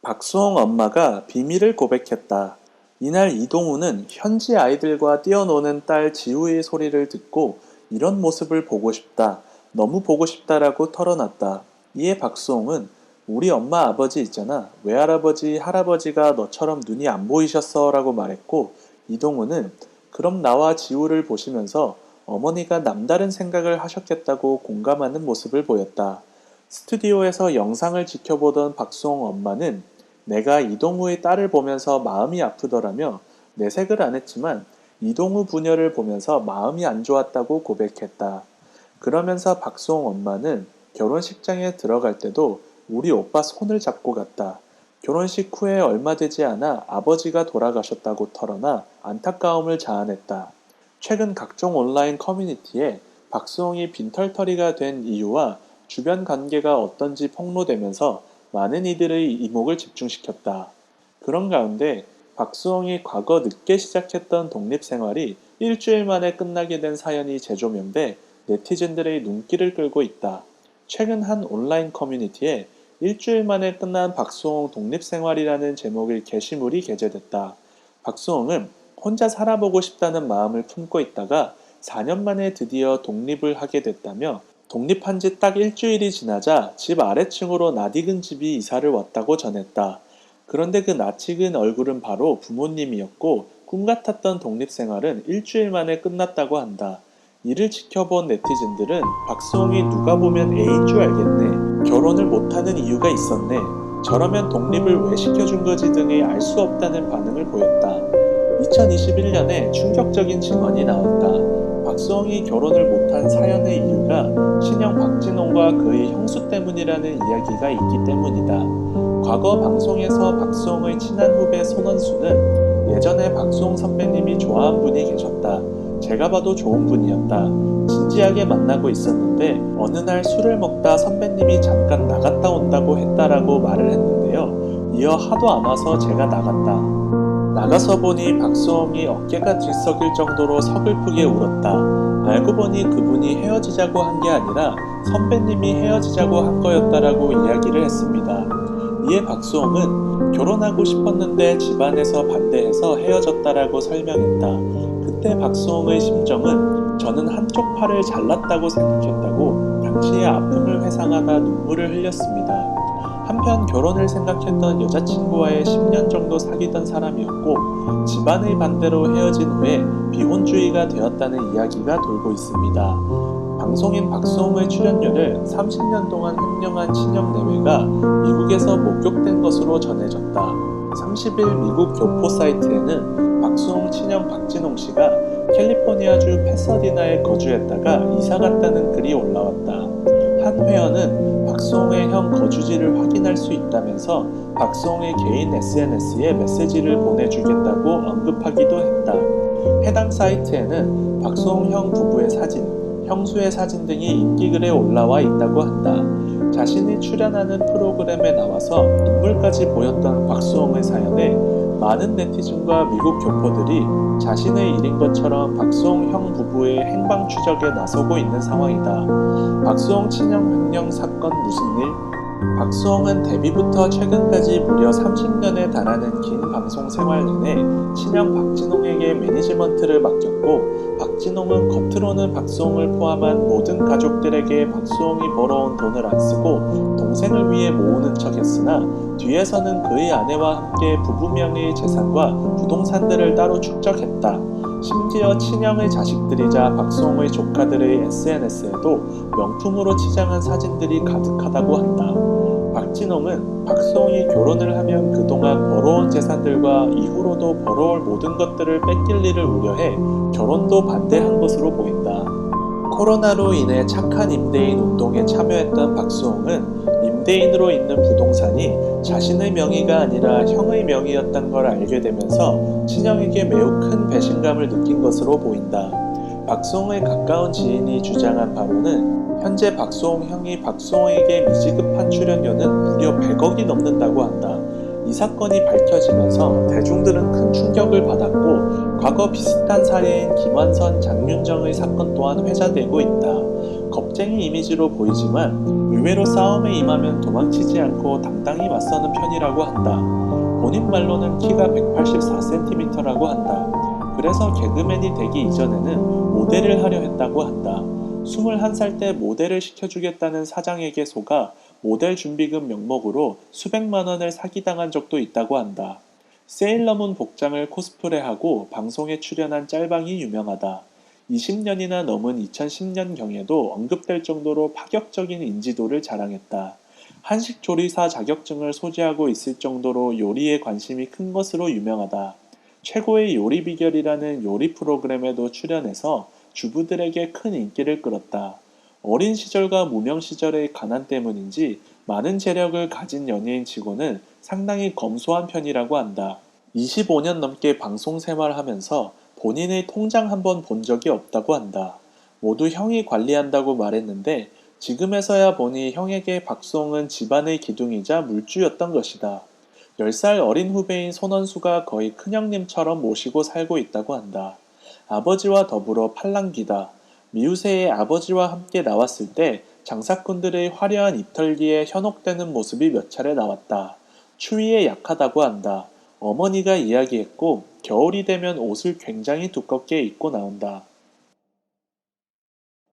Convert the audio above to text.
박수홍 엄마가 비밀을 고백했다. 이날 이동우는 현지 아이들과 뛰어노는 딸 지우의 소리를 듣고 이런 모습을 보고 싶다. 너무 보고 싶다라고 털어놨다. 이에 박수홍은 우리 엄마 아버지 있잖아. 외할아버지 할아버지가 너처럼 눈이 안 보이셨어 라고 말했고 이동우는 그럼 나와 지우를 보시면서 어머니가 남다른 생각을 하셨겠다고 공감하는 모습을 보였다. 스튜디오에서 영상을 지켜보던 박수홍 엄마는 내가 이동우의 딸을 보면서 마음이 아프더라며 내색을 안 했지만 이동우 부녀를 보면서 마음이 안 좋았다고 고백했다. 그러면서 박수홍 엄마는 결혼식장에 들어갈 때도 우리 오빠 손을 잡고 갔다. 결혼식 후에 얼마 되지 않아 아버지가 돌아가셨다고 털어놔 안타까움을 자아냈다. 최근 각종 온라인 커뮤니티에 박수홍이 빈털터리가 된 이유와 주변 관계가 어떤지 폭로되면서 많은 이들의 이목을 집중시켰다. 그런 가운데 박수홍이 과거 늦게 시작했던 독립생활이 일주일 만에 끝나게 된 사연이 재조명돼 네티즌들의 눈길을 끌고 있다. 최근 한 온라인 커뮤니티에 일주일 만에 끝난 박수홍 독립생활이라는 제목의 게시물이 게재됐다. 박수홍은 혼자 살아보고 싶다는 마음을 품고 있다가 4년 만에 드디어 독립을 하게 됐다며 독립한 지 딱 일주일이 지나자 집 아래층으로 낯익은 집이 이사를 왔다고 전했다. 그런데 그 낯익은 얼굴은 바로 부모님이었고 꿈 같았던 독립생활은 일주일 만에 끝났다고 한다. 이를 지켜본 네티즌들은 박수홍이 누가 보면 애인 줄 알겠네. 결혼을 못하는 이유가 있었네. 저러면 독립을 왜 시켜준 거지 등의 알 수 없다는 반응을 보였다. 2021년에 충격적인 증언이 나왔다. 박수홍이 결혼을 못한 사연의 이유가 신형 박진홍과 그의 형수 때문이라는 이야기가 있기 때문이다. 과거 방송에서 박수홍의 친한 후배 손원수는 예전에 박수홍 선배님이 좋아한 분이 계셨다. 제가 봐도 좋은 분이었다. 진지하게 만나고 있었는데 어느 날 술을 먹다 선배님이 잠깐 나갔다 온다고 했다라고 말을 했는데요. 이어 하도 안 와서 제가 나갔다. 나가서 보니 박수홍이 어깨가 들썩일 정도로 서글프게 울었다. 알고 보니 그분이 헤어지자고 한 게 아니라 선배님이 헤어지자고 한 거였다라고 이야기를 했습니다. 이에 박수홍은 결혼하고 싶었는데 집안에서 반대해서 헤어졌다라고 설명했다. 그때 박수홍의 심정은 저는 한쪽 팔을 잘랐다고 생각했다고 당시의 아픔을 회상하다 눈물을 흘렸습니다. 한편 결혼을 생각했던 여자친구와의 10년 정도 사귀던 사람이었고 집안의 반대로 헤어진 후에 비혼주의가 되었다는 이야기가 돌고 있습니다. 방송인 박수홍의 출연료를 30년 동안 횡령한 친형 내외가 미국에서 목격된 것으로 전해졌다. 30일 미국 교포 사이트에는 박수홍 친형 박진홍 씨가 캘리포니아주 패서디나에 거주했다가 이사 갔다는 글이 올라왔다. 한 회원은 박수홍의 형 거주지를 확인할 수 있다면서 박수홍의 개인 SNS에 메시지를 보내주겠다고 언급하기도 했다. 해당 사이트에는 박수홍 형 부부의 사진, 형수의 사진 등이 인기글에 올라와 있다고 한다. 자신이 출연하는 프로그램에 나와서 인물까지 보였던 박수홍의 사연에 많은 네티즌과 미국 교포들이 자신의 일인 것처럼 박수홍 형 부부의 행방 추적에 나서고 있는 상황이다. 박수홍 친형 횡령 사건 무슨 일? 박수홍은 데뷔부터 최근까지 무려 30년에 달하는 긴 방송 생활 내내 친형 박진홍에게 매니지먼트를 맡겼고 박진홍은 겉으로는 박수홍을 포함한 모든 가족들에게 박수홍이 벌어온 돈을 안 쓰고 동생을 위해 모으는 척 했으나 뒤에서는 그의 아내와 함께 부부 명의의 재산과 부동산들을 따로 축적했다. 심지어 친형의 자식들이자 박수홍의 조카들의 SNS에도 명품으로 치장한 사진들이 가득하다고 한다. 박진홍은 박수홍이 결혼을 하면 그동안 벌어온 재산들과 이후로도 벌어올 모든 것들을 뺏길 일을 우려해 결혼도 반대한 것으로 보인다. 코로나로 인해 착한 임대인 운동에 참여했던 박수홍은 임대인으로 있는 부동산이 자신의 명의가 아니라 형의 명의였던 걸 알게 되면서 친형에게 매우 큰 배신감을 느낀 것으로 보인다. 박수홍의 가까운 지인이 주장한 바로는 현재 박수홍 형이 박수홍에게 미지급한 출연료는 무려 100억이 넘는다고 한다. 이 사건이 밝혀지면서 대중들은 큰 충격을 받았고 과거 비슷한 사례인 김완선, 장윤정의 사건 또한 회자되고 있다. 겁쟁이 이미지로 보이지만 의외로 싸움에 임하면 도망치지 않고 당당히 맞서는 편이라고 한다. 본인 말로는 키가 184cm라고 한다. 그래서 개그맨이 되기 이전에는 모델을 하려 했다고 한다. 21살 때 모델을 시켜주겠다는 사장에게 속아 모델 준비금 명목으로 수백만 원을 사기당한 적도 있다고 한다. 세일러문 복장을 코스프레하고 방송에 출연한 짤방이 유명하다. 20년이나 넘은 2010년경에도 언급될 정도로 파격적인 인지도를 자랑했다. 한식 조리사 자격증을 소지하고 있을 정도로 요리에 관심이 큰 것으로 유명하다. 최고의 요리 비결이라는 요리 프로그램에도 출연해서 주부들에게 큰 인기를 끌었다. 어린 시절과 무명 시절의 가난 때문인지 많은 재력을 가진 연예인치고는 상당히 검소한 편이라고 한다. 25년 넘게 방송 생활하면서 본인의 통장 한 번 본 적이 없다고 한다. 모두 형이 관리한다고 말했는데 지금에서야 보니 형에게 박수홍은 집안의 기둥이자 물주였던 것이다. 10살 어린 후배인 손원수가 거의 큰형님처럼 모시고 살고 있다고 한다. 아버지와 더불어 팔랑귀다. 미우새의 아버지와 함께 나왔을 때 장사꾼들의 화려한 입털기에 현혹되는 모습이 몇 차례 나왔다. 추위에 약하다고 한다. 어머니가 이야기했고 겨울이 되면 옷을 굉장히 두껍게 입고 나온다.